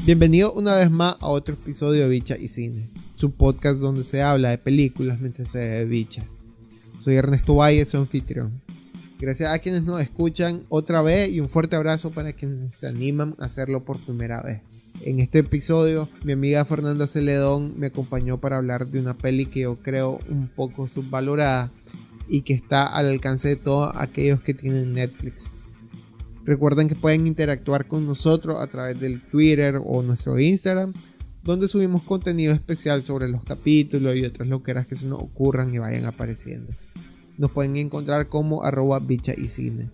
Bienvenido una vez más a otro episodio de Bicha y Cine, su podcast donde se habla de películas mientras se ve bicha. Soy Ernesto Valle, su anfitrión. Gracias a quienes nos escuchan otra vez y un fuerte abrazo para quienes se animan a hacerlo por primera vez. En este episodio, mi amiga Fernanda Celedón me acompañó para hablar de una peli que yo creo un poco subvalorada y que está al alcance de todos aquellos que tienen Netflix. Recuerden que pueden interactuar con nosotros a través del Twitter o nuestro Instagram, donde subimos contenido especial sobre los capítulos y otras loqueras que se nos ocurran y vayan apareciendo. Nos pueden encontrar como @bichaycine.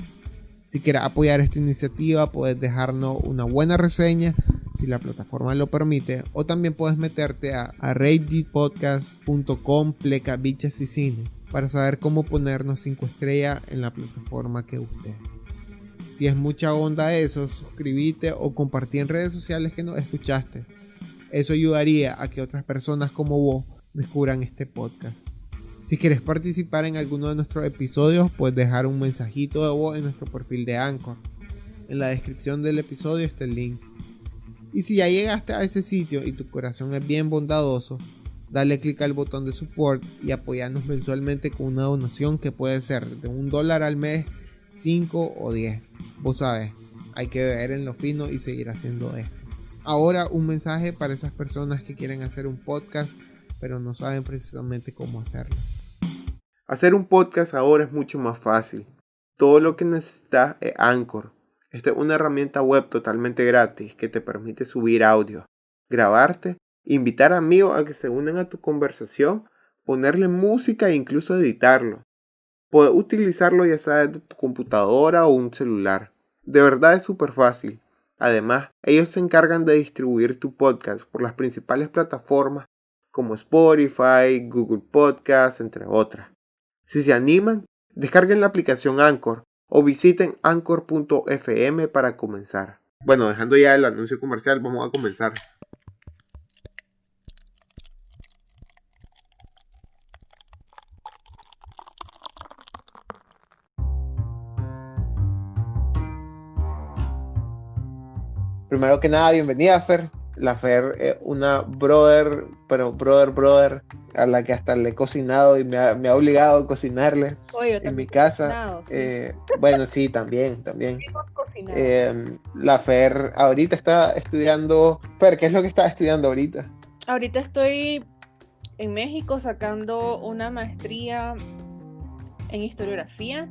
Si quieres apoyar esta iniciativa, puedes dejarnos una buena reseña si la plataforma lo permite, o también puedes meterte a rateitpodcast.com/bichasycine para saber cómo ponernos 5 estrellas en la plataforma que guste. Si es mucha onda eso, suscríbete o compartí en redes sociales que nos escuchaste. Eso ayudaría a que otras personas como vos descubran este podcast. Si quieres participar en alguno de nuestros episodios, puedes dejar un mensajito de voz en nuestro perfil de Anchor. En la descripción del episodio está el link. Y si ya llegaste a ese sitio y tu corazón es bien bondadoso, dale clic al botón de support y apoyarnos mensualmente con una donación que puede ser de $1 al mes, 5 o 10. Vos sabes, hay que beber en lo fino y seguir haciendo esto. Ahora un mensaje para esas personas que quieren hacer un podcast pero no saben precisamente cómo hacerlo. Hacer un podcast ahora es mucho más fácil. Todo lo que necesitas es Anchor. Esta es una herramienta web totalmente gratis que te permite subir audio, grabarte, invitar amigos a que se unan a tu conversación, ponerle música e incluso editarlo. Puedes utilizarlo ya sea desde tu computadora o un celular. De verdad es súper fácil. Además, ellos se encargan de distribuir tu podcast por las principales plataformas como Spotify, Google Podcasts, entre otras. Si se animan, descarguen la aplicación Anchor o visiten anchor.fm para comenzar. Bueno, dejando ya el anuncio comercial, vamos a comenzar. Primero que nada, bienvenida Fer. La Fer es una brother, pero brother, a la que hasta le he cocinado y me ha obligado a cocinarle. Oye, en mi casa. Cocinado, sí. Bueno, sí, también. Hemos cocinado. La Fer ahorita está estudiando. Fer, ¿qué es lo que está estudiando ahorita? Ahorita estoy en México sacando una maestría en historiografía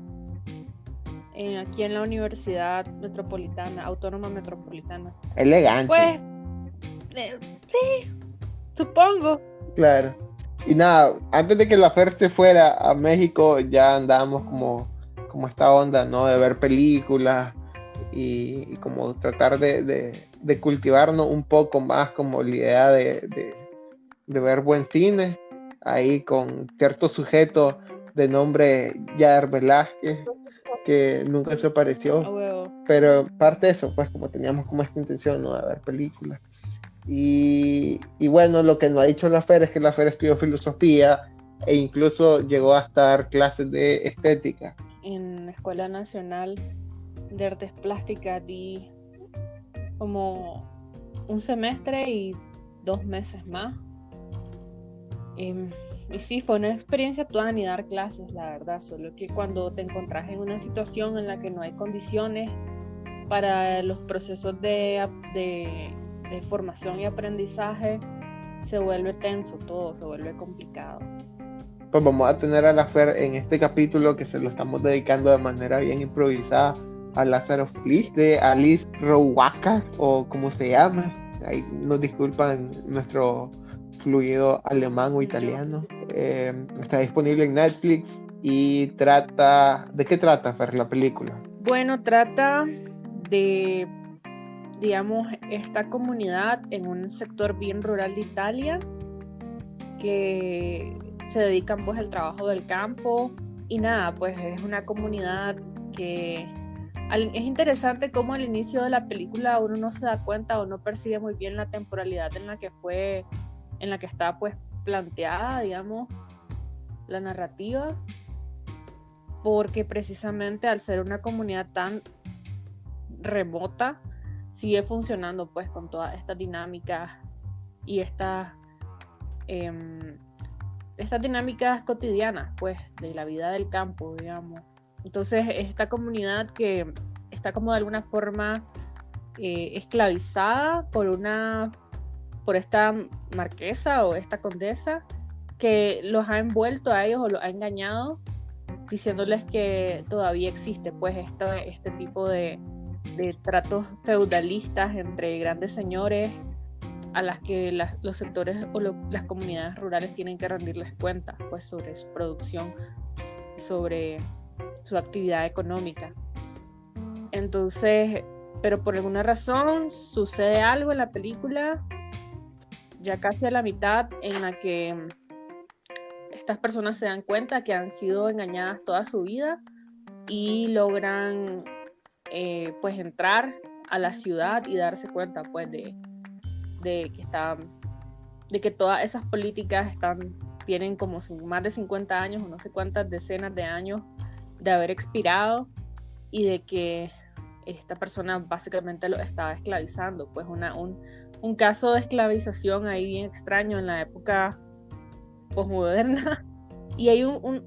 aquí en la Universidad Metropolitana, Autónoma Metropolitana. Elegante. Pues, sí, supongo. Claro. Y nada, antes de que la Fer se fuera a México, ya andábamos como esta onda, ¿no? De ver películas y como tratar de cultivarnos un poco más como la idea de ver buen cine, ahí con cierto sujeto de nombre Yader Velázquez, que nunca se apareció, pero parte de eso, pues como teníamos como esta intención, ¿no? De ver películas. Y bueno, lo que nos ha dicho la Fer es que la Fer estudió filosofía e incluso llegó a dar clases de estética. En la Escuela Nacional de Artes Plásticas di como un semestre y 2 meses más. Y sí, fue una experiencia toda ni dar clases, la verdad, solo que cuando te encontrás en una situación en la que no hay condiciones para los procesos de formación y aprendizaje, se vuelve tenso todo, se vuelve complicado. Pues vamos a tener a la Fer en este capítulo que se lo estamos dedicando de manera bien improvisada a Lázaro Fliss de Alice Rohrwacher, o como se llama, ahí nos disculpan nuestro fluido alemán o italiano. Está disponible en Netflix y trata... ¿De qué trata, Fer, la película? Bueno, trata de, digamos, esta comunidad en un sector bien rural de Italia que se dedican pues al trabajo del campo y nada, pues es una comunidad que es interesante cómo al inicio de la película uno no se da cuenta o no percibe muy bien la temporalidad en la que está pues planteada, digamos, la narrativa, porque precisamente al ser una comunidad tan remota sigue funcionando pues con todas estas dinámicas y estas dinámicas cotidianas pues de la vida del campo, digamos. Entonces esta comunidad que está como de alguna forma esclavizada por esta marquesa o esta condesa que los ha envuelto a ellos o los ha engañado diciéndoles que todavía existe pues este tipo de tratos feudalistas entre grandes señores a las que los sectores o las comunidades rurales tienen que rendirles cuentas pues sobre su producción, sobre su actividad económica. Entonces, pero por alguna razón sucede algo en la película, ya casi a la mitad, en la que estas personas se dan cuenta que han sido engañadas toda su vida y logran pues entrar a la ciudad y darse cuenta pues de que todas esas políticas tienen como más de 50 años o no sé cuántas decenas de años de haber expirado y de que esta persona básicamente lo estaba esclavizando, pues un caso de esclavización ahí bien extraño en la época posmoderna. Y hay un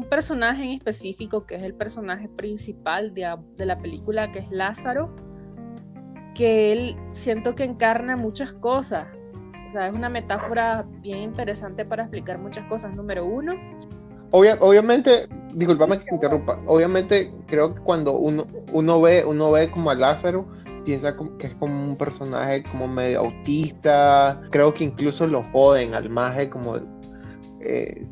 personaje en específico que es el personaje principal de la película, que es Lázaro, que él siento que encarna muchas cosas. O sea, es una metáfora bien interesante para explicar muchas cosas. Número uno. Obviamente, discúlpame que te interrumpa. Obviamente, creo que cuando uno ve como a Lázaro, piensa que es como un personaje como medio autista. Creo que incluso lo joden al maje, como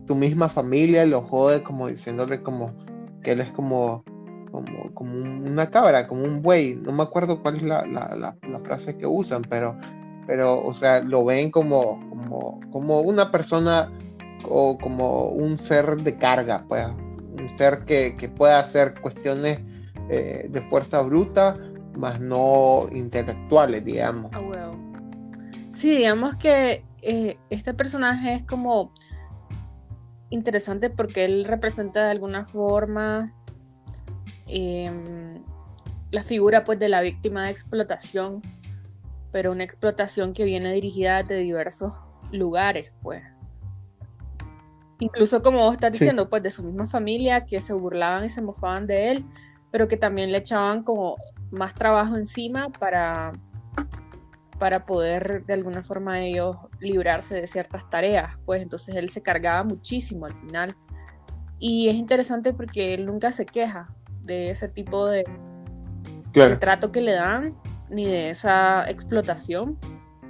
tu misma familia lo jode como diciéndole como que él es como una cabra, como un buey. No me acuerdo cuál es la frase que usan, pero o sea, lo ven como una persona o como un ser de carga, pues un ser que pueda hacer cuestiones de fuerza bruta, más no intelectuales, digamos. Oh, well. Sí, digamos que este personaje es como interesante porque él representa de alguna forma la figura pues de la víctima de explotación, pero una explotación que viene dirigida de diversos lugares, pues. Incluso como vos estás diciendo, pues de su misma familia, que se burlaban y se mofaban de él, pero que también le echaban como más trabajo encima para poder de alguna forma ellos librarse de ciertas tareas, pues entonces él se cargaba muchísimo al final. Y es interesante porque él nunca se queja de ese tipo de trato que le dan, ni de esa explotación.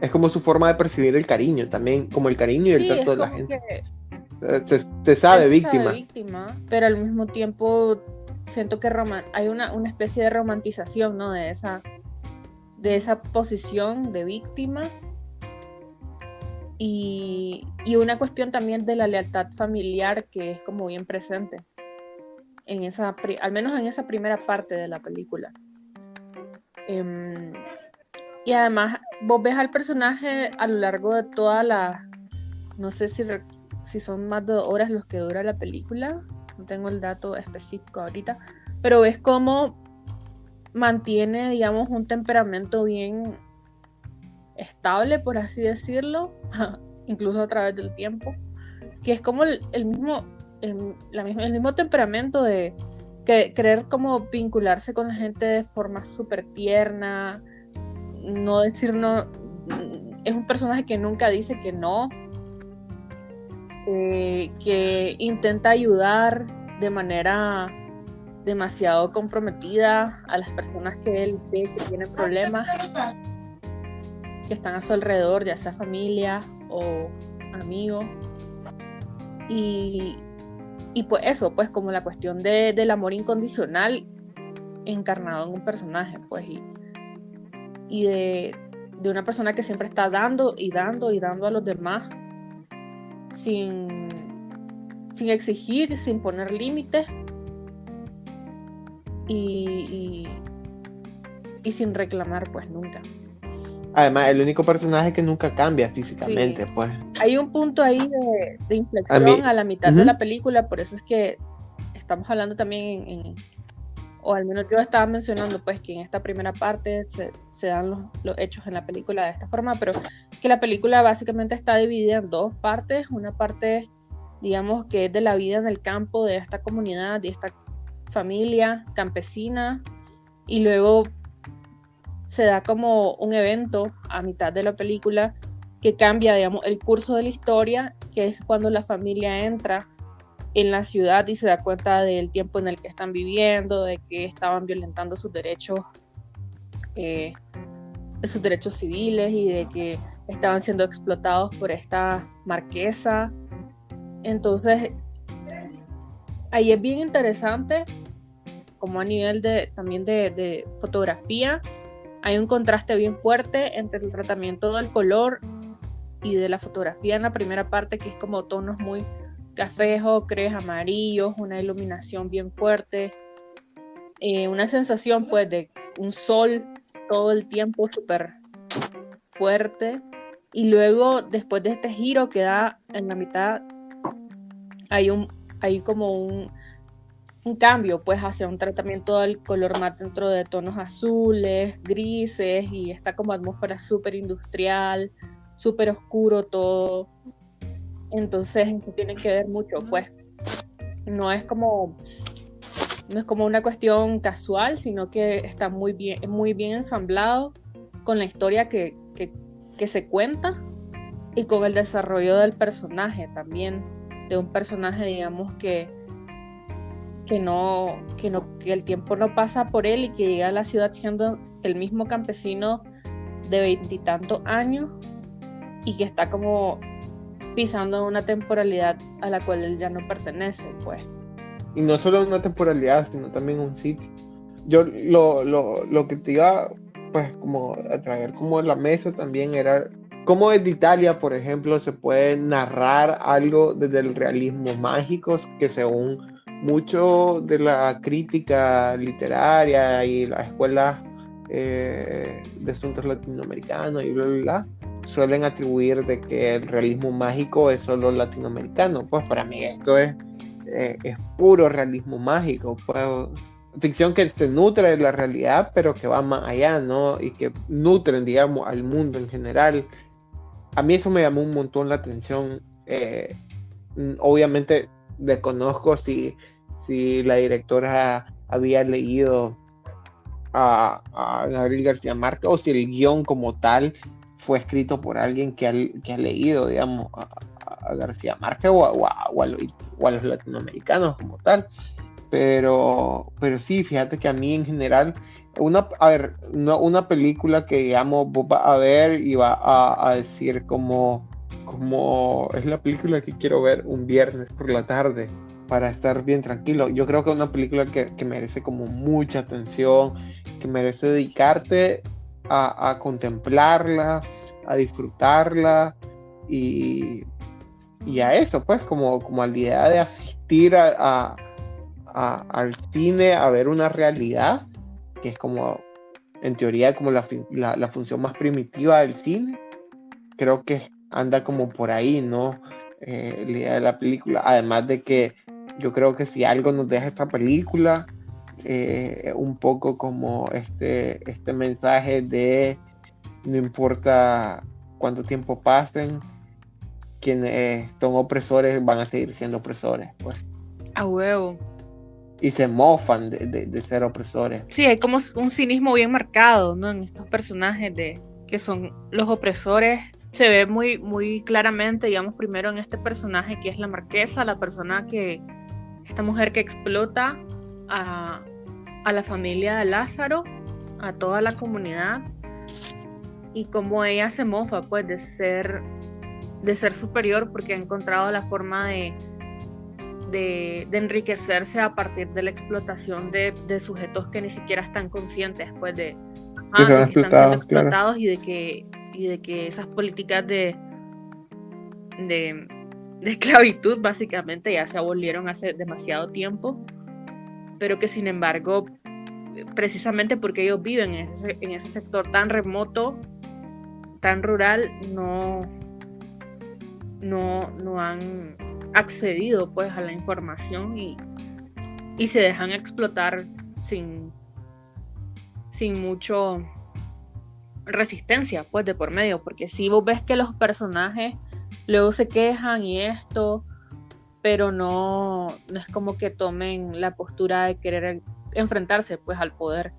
Es como su forma de percibir el cariño también, como el cariño y el trato de la gente. Se sabe víctima, pero al mismo tiempo siento que hay una especie de romantización, ¿no? de esa posición de víctima y una cuestión también de la lealtad familiar que es como bien presente al menos en esa primera parte de la película. Y además vos ves al personaje a lo largo de no sé si son más de 2 horas los que dura la película, no tengo el dato específico ahorita, pero ves cómo mantiene, digamos, un temperamento bien estable, por así decirlo, incluso a través del tiempo, que es como el mismo temperamento de querer como vincularse con la gente de forma súper tierna, no decir no. Es un personaje que nunca dice que no, que intenta ayudar de manera demasiado comprometida a las personas que él ve que tienen problemas, que están a su alrededor, ya sea familia o amigos. Y pues eso, pues como la cuestión del amor incondicional encarnado en un personaje, pues y de una persona que siempre está dando y dando y dando a los demás sin exigir, sin poner límites y sin reclamar pues nunca. Además, el único personaje que nunca cambia físicamente, sí. Pues. Hay un punto ahí de inflexión a la mitad de la película, por eso es que estamos hablando también o al menos yo estaba mencionando pues que en esta primera parte se dan los hechos en la película de esta forma, pero que la película básicamente está dividida en dos partes, una parte digamos que es de la vida en el campo de esta comunidad, de esta familia campesina, y luego se da como un evento a mitad de la película que cambia, digamos, el curso de la historia, que es cuando la familia entra en la ciudad y se da cuenta del tiempo en el que están viviendo, de que estaban violentando sus derechos civiles y de que estaban siendo explotados por esta marquesa. Entonces, ahí es bien interesante, como a nivel también de fotografía, hay un contraste bien fuerte entre el tratamiento del color y de la fotografía en la primera parte, que es como tonos muy cafés, ocres, amarillos, una iluminación bien fuerte, una sensación pues de un sol todo el tiempo súper fuerte, y luego después de este giro que da en la mitad hay como un cambio pues hacia un tratamiento del color más dentro de tonos azules, grises, y está como atmósfera súper industrial, súper oscuro todo. Entonces eso tiene que ver mucho, pues no es como una cuestión casual, sino que está muy bien ensamblado con la historia que se cuenta y con el desarrollo del personaje también, de un personaje digamos que el tiempo no pasa por él y que llega a la ciudad siendo el mismo campesino de 20 y tantos años y que está como pisando una temporalidad a la cual él ya no pertenece, pues. Y no solo una temporalidad, sino también un sitio. Yo lo que te iba pues como a traer como a la mesa también era cómo desde Italia, por ejemplo, se puede narrar algo desde el realismo mágico, que según mucho de la crítica literaria y las escuelas de asuntos latinoamericanos y bla, bla, bla, suelen atribuir de que el realismo mágico es solo latinoamericano. Pues para mí esto es puro realismo mágico, pues, ficción que se nutre de la realidad, pero que va más allá, ¿no? Y que nutren, digamos, al mundo en general. A mí eso me llamó un montón la atención. Obviamente desconozco si la directora había leído a Gabriel García Márquez o si el guión como tal fue escrito por alguien que ha leído, digamos, a García Márquez o a los latinoamericanos como tal. Pero sí, fíjate que a mí en general, una película que digamos vos vas a ver y va a decir como es la película que quiero ver un viernes por la tarde para estar bien tranquilo. Yo creo que es una película que merece como mucha atención, que merece dedicarte a contemplarla, a disfrutarla y a eso, pues, como a la idea de asistir al cine a ver una realidad, que es como, en teoría, como la función más primitiva del cine. Creo que anda como por ahí, ¿no? La idea de la película, además de que yo creo que si algo nos deja esta película, un poco como este mensaje de no importa cuánto tiempo pasen, quienes son opresores van a seguir siendo opresores, pues. A huevo. Y se mofan de ser opresores. Sí, hay como un cinismo bien marcado, ¿no? En estos personajes que son los opresores. Se ve muy, muy claramente, digamos, primero en este personaje que es la marquesa, esta mujer que explota a la familia de Lázaro, a toda la comunidad, y cómo ella se mofa, pues, de ser superior porque ha encontrado la forma de enriquecerse a partir de la explotación de sujetos que ni siquiera están conscientes, pues, de que están siendo explotados, claro. y de que esas políticas de esclavitud básicamente ya se abolieron hace demasiado tiempo, pero que sin embargo, precisamente porque ellos viven en ese sector tan remoto, tan rural, no han accedido pues a la información y se dejan explotar sin mucho resistencia pues de por medio, porque si vos ves que los personajes luego se quejan y esto, pero no es como que tomen la postura de querer enfrentarse pues al poder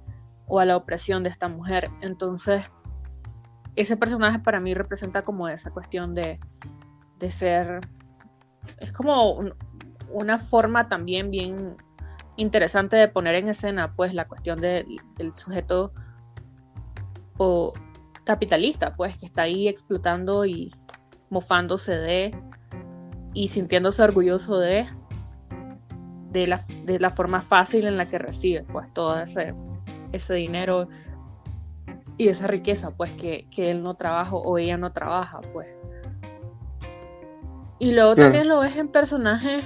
o a la opresión de esta mujer. Entonces ese personaje para mí representa como esa cuestión de ser, es como una forma también bien interesante de poner en escena pues la cuestión del sujeto o capitalista pues que está ahí explotando y mofándose de y sintiéndose orgulloso de la forma fácil en la que recibe pues todo ese dinero y esa riqueza pues que él no trabaja o ella no trabaja pues. Y luego también lo ves en personajes.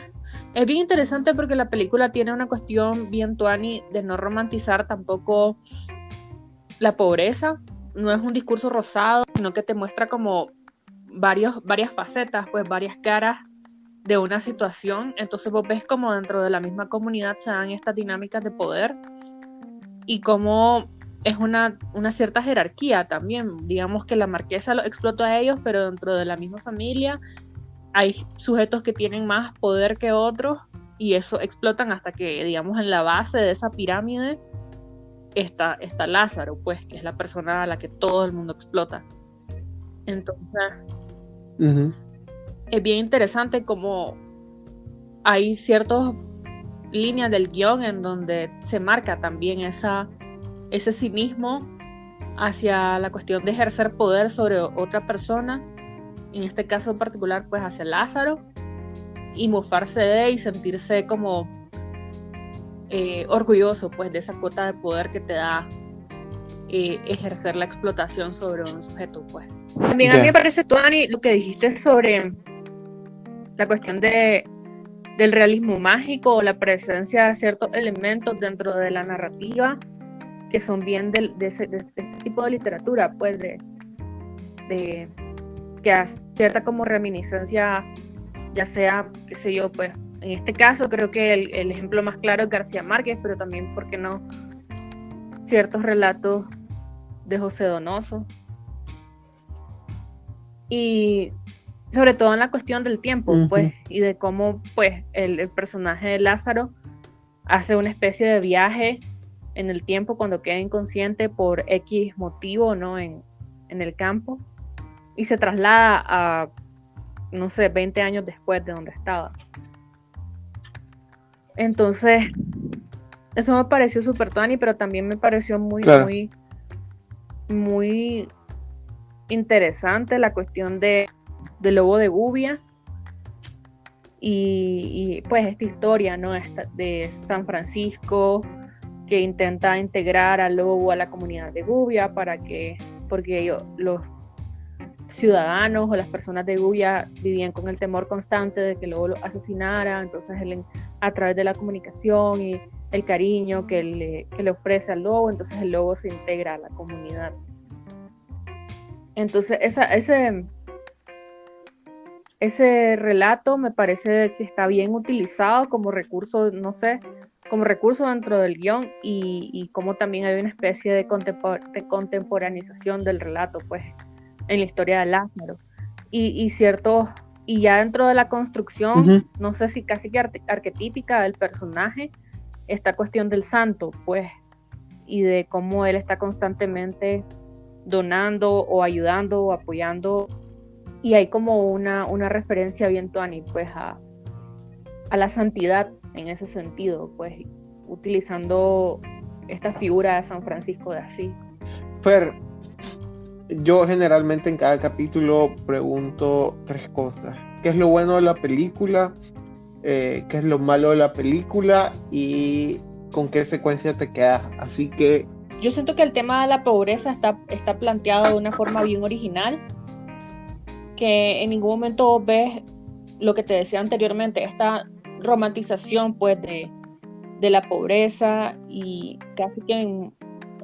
Es bien interesante porque la película tiene una cuestión bien tuani de no romantizar tampoco la pobreza. No es un discurso rosado, sino que te muestra como varias facetas, pues varias caras de una situación. Entonces vos ves como dentro de la misma comunidad se dan estas dinámicas de poder y como es una cierta jerarquía también. Digamos que la marquesa lo explotó a ellos, pero dentro de la misma familia hay sujetos que tienen más poder que otros y eso explotan hasta que, digamos, en la base de esa pirámide está Lázaro, pues, que es la persona a la que todo el mundo explota. Entonces, es bien interesante como hay ciertas líneas del guión en donde se marca también ese cinismo hacia la cuestión de ejercer poder sobre otra persona, en este caso en particular pues hacia Lázaro, y mofarse de y sentirse como orgulloso pues de esa cuota de poder que te da ejercer la explotación sobre un sujeto pues. También a mí me parece, Tuani, lo que dijiste sobre la cuestión del realismo mágico o la presencia de ciertos elementos dentro de la narrativa que son bien de este tipo de literatura pues de que hace cierta como reminiscencia, ya sea, qué sé yo, pues en este caso creo que el ejemplo más claro es García Márquez, pero también, ¿por qué no?, ciertos relatos de José Donoso. Y sobre todo en la cuestión del tiempo, pues, y de cómo, pues, el personaje de Lázaro hace una especie de viaje en el tiempo cuando queda inconsciente por X motivo, ¿no?, en el campo, y se traslada a, no sé, 20 años después de donde estaba. Entonces, eso me pareció súper tuani, pero también me pareció muy interesante la cuestión de Lobo de Gubia y pues esta historia, ¿no?, de San Francisco que intenta integrar al lobo a la comunidad de Gubia porque los ciudadanos o las personas de Gubia vivían con el temor constante de que el lobo lo asesinara. Entonces él, a través de la comunicación y el cariño que le ofrece al lobo, entonces el lobo se integra a la comunidad. Entonces ese relato me parece que está bien utilizado como recurso, no sé, como recurso dentro del guión y como también hay una especie de contemporanización del relato, pues, en la historia de Lázaro. Y ya dentro de la construcción, no sé si casi que arquetípica del personaje, esta cuestión del santo, pues, y de cómo él está constantemente donando o ayudando o apoyando, y hay como una referencia bien tuani, pues, a la santidad en ese sentido, pues, utilizando esta figura de San Francisco de Asís. Fer, yo generalmente en cada capítulo pregunto 3 cosas: ¿qué es lo bueno de la película? ¿Qué es lo malo de la película? Y ¿con qué secuencia te quedas? Así que yo siento que el tema de la pobreza está planteado de una forma bien original, que en ningún momento ves lo que te decía anteriormente, esta romantización pues de la pobreza, y casi que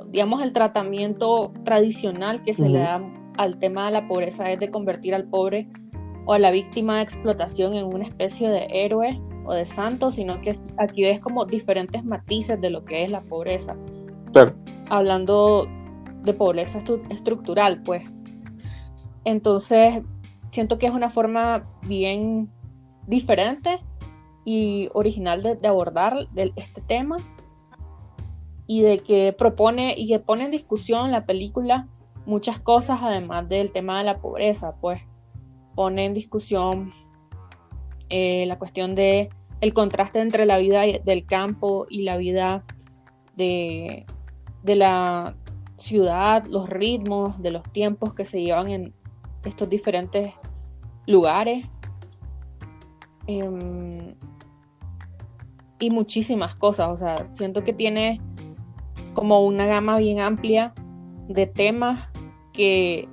digamos el tratamiento tradicional que se le da al tema de la pobreza es de convertir al pobre o a la víctima de explotación en una especie de héroe o de santo, sino que aquí ves como diferentes matices de lo que es la pobreza. Claro. Hablando de pobreza estructural, pues. Entonces, siento que es una forma bien diferente y original de abordar este tema, y de que propone y que pone en discusión la película muchas cosas, además del tema de la pobreza, pues pone en discusión la cuestión de el contraste entre la vida del campo y la vida de la ciudad, los ritmos de los tiempos que se llevan en estos diferentes lugares, y muchísimas cosas. O sea, siento que tiene como una gama bien amplia de temas que,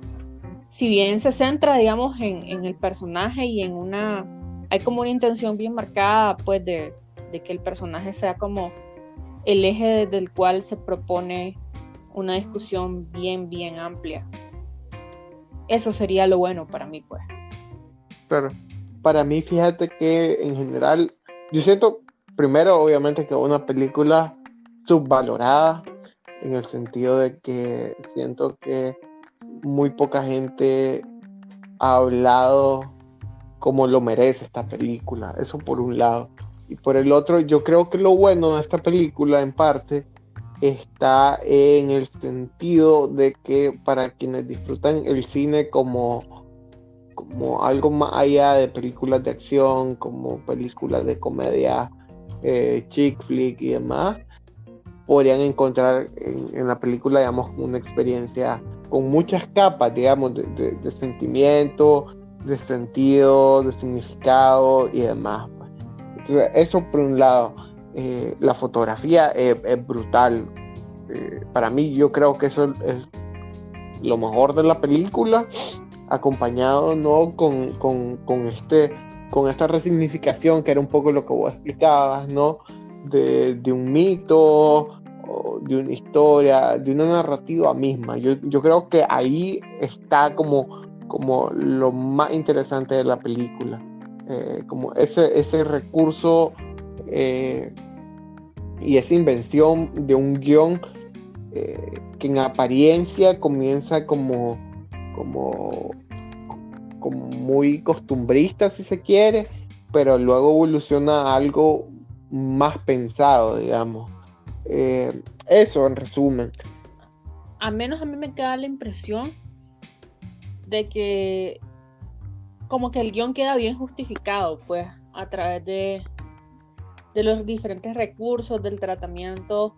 si bien se centra, digamos, en el personaje y hay como una intención bien marcada, pues, de que el personaje sea como el eje del cual se propone una discusión bien, bien amplia. Eso sería lo bueno para mí, pues. Claro. Para mí, fíjate que en general, yo siento, primero, obviamente, que es una película subvalorada, en el sentido de que siento que muy poca gente ha hablado como lo merece esta película. Eso por un lado. Y por el otro, yo creo que lo bueno de esta película, en parte, está en el sentido de que para quienes disfrutan el cine como algo más allá de películas de acción, como películas de comedia, chick flick y demás, podrían encontrar en la película, digamos, una experiencia con muchas capas, digamos, de sentimiento, de sentido, de significado y demás. Entonces, eso por un lado. La fotografía es brutal. Para mí, yo creo que eso es lo mejor de la película, acompañado, ¿no?, con esta resignificación, que era un poco lo que vos explicabas, ¿no?, de un mito, o de una historia, de una narrativa misma. Yo creo que ahí está como lo más interesante de la película, como ese recurso y esa invención de un guión que en apariencia comienza como muy costumbrista, si se quiere, pero luego evoluciona a algo más pensado, digamos. Eso en resumen. A menos a mí me queda la impresión de que como que el guión queda bien justificado, pues, a través de los diferentes recursos, del tratamiento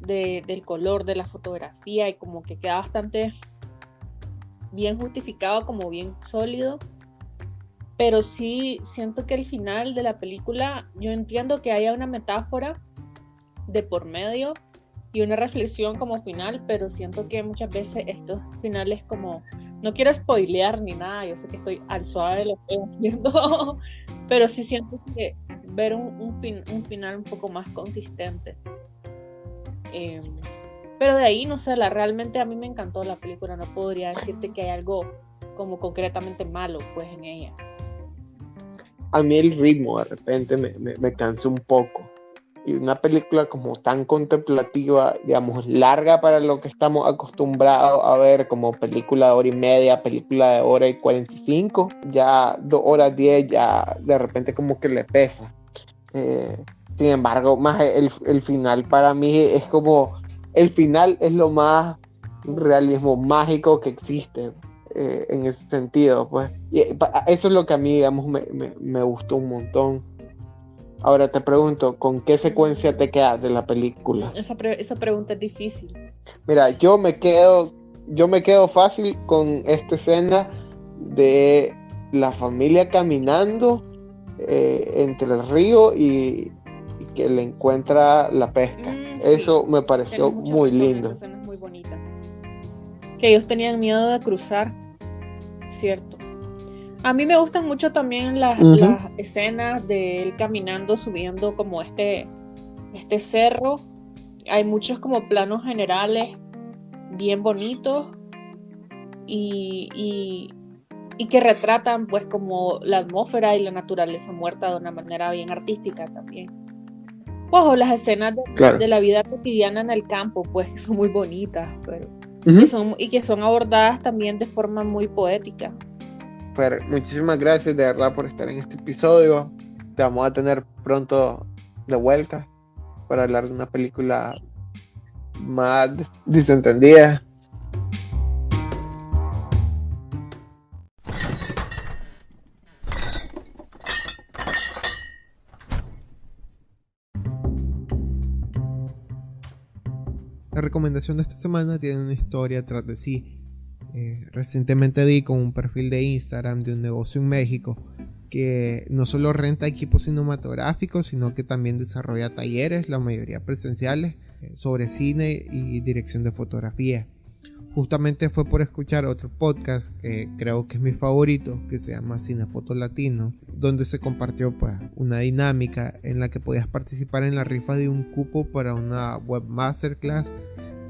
del color, de la fotografía, y como que queda bastante bien justificado, como bien sólido. Pero sí siento que el final de la película, yo entiendo que haya una metáfora de por medio y una reflexión como final, pero siento que muchas veces estos finales, como, no quiero spoilear ni nada, yo sé que estoy al suave de lo que estoy haciendo, pero sí siento que ver un final un poco más consistente. Pero de ahí, no sé, realmente a mí me encantó la película, no podría decirte que hay algo como concretamente malo, pues, en ella. A mí el ritmo de repente me cansó un poco. Y una película como tan contemplativa, digamos, larga para lo que estamos acostumbrados a ver, como película de hora y media, película de hora y 45, ya 2 horas 10 ya de repente como que le pesa. Sin embargo, más el final para mí es como, el final es lo más realismo mágico que existe, en ese sentido, pues. Y eso es lo que a mí, digamos, me gustó un montón. Ahora te pregunto, ¿con qué secuencia te quedas de la película? Esa pregunta es difícil. Mira, yo me quedo fácil con esta escena de la familia caminando entre el río y que le encuentra la pesca. Eso Sí, me pareció muy lindo. Esa escena es muy bonita. Que ellos tenían miedo de cruzar, cierto. A mí me gustan mucho también las escenas de él caminando, subiendo como este cerro. Hay muchos como planos generales bien bonitos, y y que retratan pues como la atmósfera y la naturaleza muerta de una manera bien artística también. Pues o las escenas Claro. de la vida cotidiana en el campo, pues que son muy bonitas, pero Ujú. que son abordadas también de forma muy poética. Fer, muchísimas gracias de verdad por estar en este episodio. Te vamos a tener pronto de vuelta para hablar de una película más desentendida. La recomendación de esta semana tiene una historia tras de sí. Recientemente di con un perfil de Instagram de un negocio en México que no solo renta equipos cinematográficos, sino que también desarrolla talleres, la mayoría presenciales, sobre cine y dirección de fotografía. Justamente fue por escuchar otro podcast que creo que es mi favorito, que se llama Cinefoto Latino, donde se compartió pues una dinámica en la que podías participar en la rifa de un cupo para una web masterclass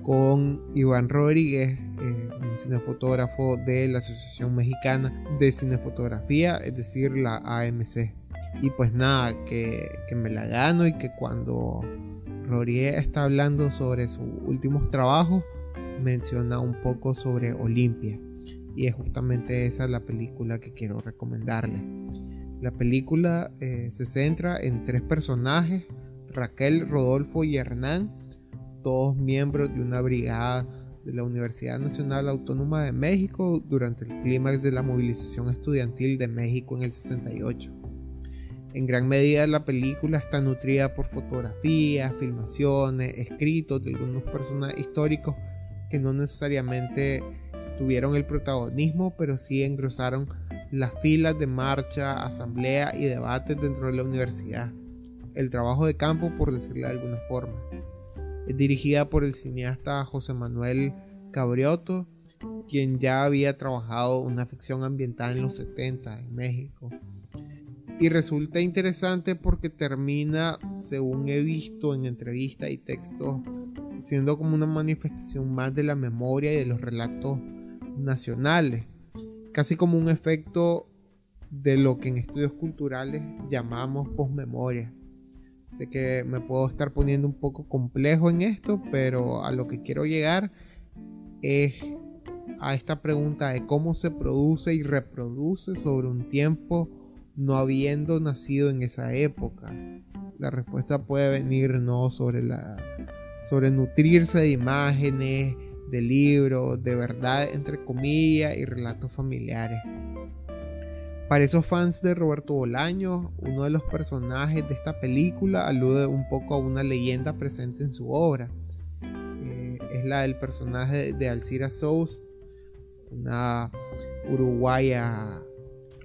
con Iván Rodríguez, un cinefotógrafo de la Asociación Mexicana de Cinefotografía, es decir, la AMC. Y pues nada, que me la gano, y que cuando Rodríguez está hablando sobre sus últimos trabajos, menciona un poco sobre Olimpia. Y es justamente esa la película que quiero recomendarles. La película se centra en 3 personajes, Raquel, Rodolfo y Hernán, todos miembros de una brigada de la Universidad Nacional Autónoma de México durante el clímax de la movilización estudiantil de México en el 68. En gran medida la película está nutrida por fotografías, filmaciones, escritos de algunos personajes históricos que no necesariamente tuvieron el protagonismo, pero sí engrosaron las filas de marcha, asamblea y debates dentro de la universidad. El trabajo de campo, por decirlo de alguna forma. Es dirigida por el cineasta José Manuel Cabriotto, quien ya había trabajado una ficción ambiental en los 70 en México. Y resulta interesante porque termina, según he visto en entrevistas y textos, siendo como una manifestación más de la memoria y de los relatos nacionales, casi como un efecto de lo que en estudios culturales llamamos posmemoria. Sé que me puedo estar poniendo un poco complejo en esto, pero a lo que quiero llegar es a esta pregunta de cómo se produce y reproduce sobre un tiempo no habiendo nacido en esa época. La respuesta puede venir no sobre nutrirse de imágenes, de libros, de verdad entre comillas y relatos familiares. Para esos fans de Roberto Bolaños, uno de los personajes de esta película alude un poco a una leyenda presente en su obra. Es la del personaje de Alcira Sous, una uruguaya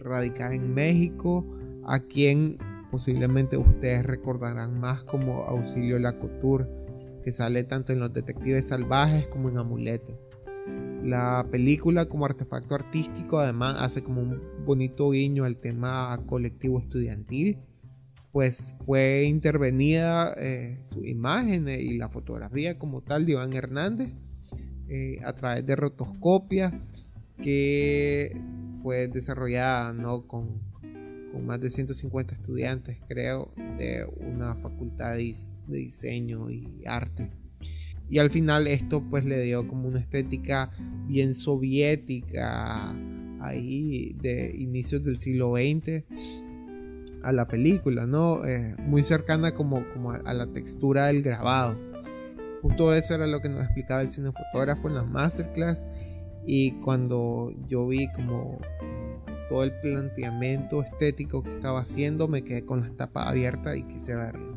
radicada en México, a quien posiblemente ustedes recordarán más como Auxilio Lacouture, que sale tanto en Los Detectives Salvajes como en Amuleto. La película, como artefacto artístico, además hace como un bonito guiño al tema colectivo estudiantil, pues fue intervenida su imagen y la fotografía como tal de Iván Hernández a través de rotoscopia, que fue desarrollada, ¿no?, con más de 150 estudiantes, creo, de una facultad de diseño y arte. Y al final esto pues le dio como una estética bien soviética ahí de inicios del siglo XX a la película, ¿no? Muy cercana como a la textura del grabado. Justo eso era lo que nos explicaba el cinefotógrafo en las masterclass, y cuando yo vi como todo el planteamiento estético que estaba haciendo, me quedé con las tapas abiertas y quise verlo.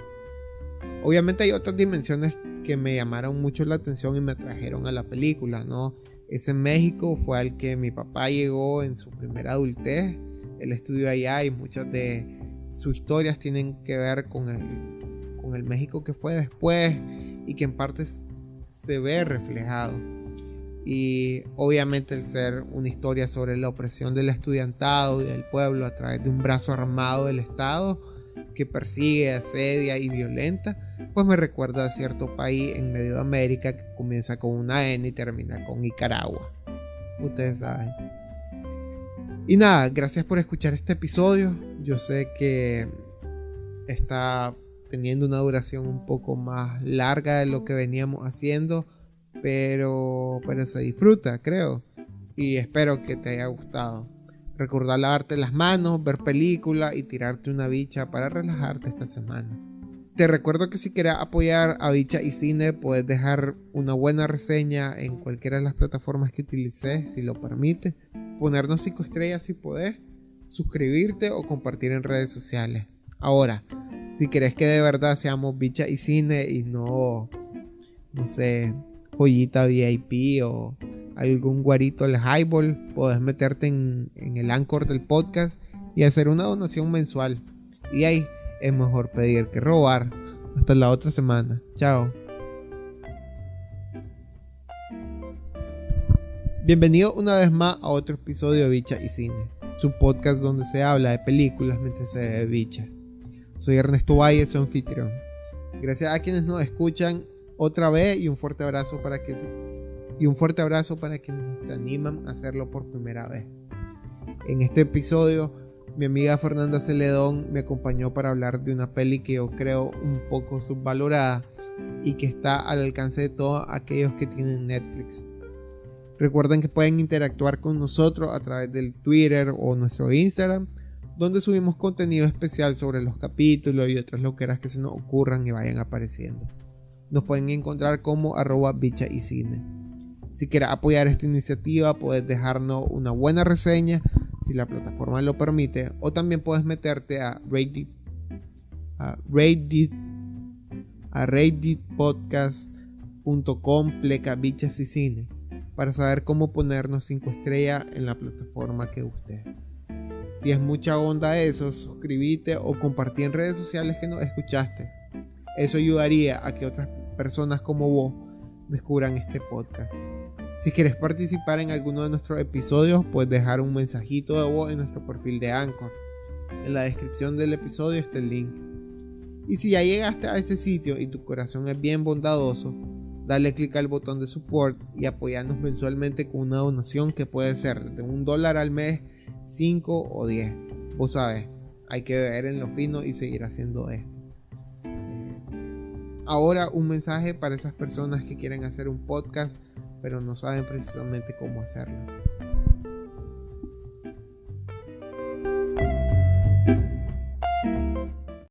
Obviamente hay otras dimensiones que me llamaron mucho la atención y me atrajeron a la película, ¿no? Ese México fue al que mi papá llegó en su primera adultez. Él estudió allá y muchas de sus historias tienen que ver con el México que fue después y que en parte se ve reflejado. Y obviamente el ser una historia sobre la opresión del estudiantado y del pueblo a través de un brazo armado del Estado que persigue, asedia y violenta, pues me recuerda a cierto país en medio de América que comienza con una N y termina con Nicaragua. Ustedes saben. Y nada, gracias por escuchar este episodio. Yo sé que está teniendo una duración un poco más larga de lo que veníamos haciendo, pero se disfruta, creo, y espero que te haya gustado. Recordar lavarte las manos, ver películas y tirarte una bicha para relajarte esta semana. Te recuerdo que si quieres apoyar a Bicha y Cine, puedes dejar una buena reseña en cualquiera de las plataformas que utilices, si lo permite, ponernos 5 estrellas si podés, suscribirte o compartir en redes sociales. Ahora, si querés que de verdad seamos Bicha y Cine y no sé, joyita VIP o algún guarito al highball, podés meterte en el Anchor del podcast y hacer una donación mensual. Y ahí es mejor pedir que robar. Hasta la otra semana. Chao. Bienvenido una vez más a otro episodio de Bicha y Cine, su podcast donde se habla de películas mientras se ve bicha. Soy Ernesto Valle, su anfitrión. Gracias a quienes nos escuchan otra vez y un fuerte abrazo para quienes se animan a hacerlo por primera vez. En este episodio, mi amiga Fernanda Celedón me acompañó para hablar de una peli que yo creo un poco subvalorada y que está al alcance de todos aquellos que tienen Netflix. Recuerden que pueden interactuar con nosotros a través del Twitter o nuestro Instagram, donde subimos contenido especial sobre los capítulos y otras loqueras que se nos ocurran y vayan apareciendo. Nos pueden encontrar como @bichaycine. Si quieres apoyar esta iniciativa, puedes dejarnos una buena reseña si la plataforma lo permite, o también puedes meterte a redditpodcast.com/bichasicine para saber cómo ponernos 5 estrellas en la plataforma que guste. Si es mucha onda eso, suscríbete o compartí en redes sociales que nos escuchaste. Eso ayudaría a que otras personas como vos descubran este podcast. Si quieres participar en alguno de nuestros episodios, puedes dejar un mensajito de voz en nuestro perfil de Anchor. En la descripción del episodio está el link. Y si ya llegaste a este sitio y tu corazón es bien bondadoso, dale clic al botón de support y apoyarnos mensualmente con una donación que puede ser de $1 al mes, 5 o 10. Vos sabes, hay que ver en lo fino y seguir haciendo esto. Ahora un mensaje para esas personas que quieren hacer un podcast pero no saben precisamente cómo hacerlo.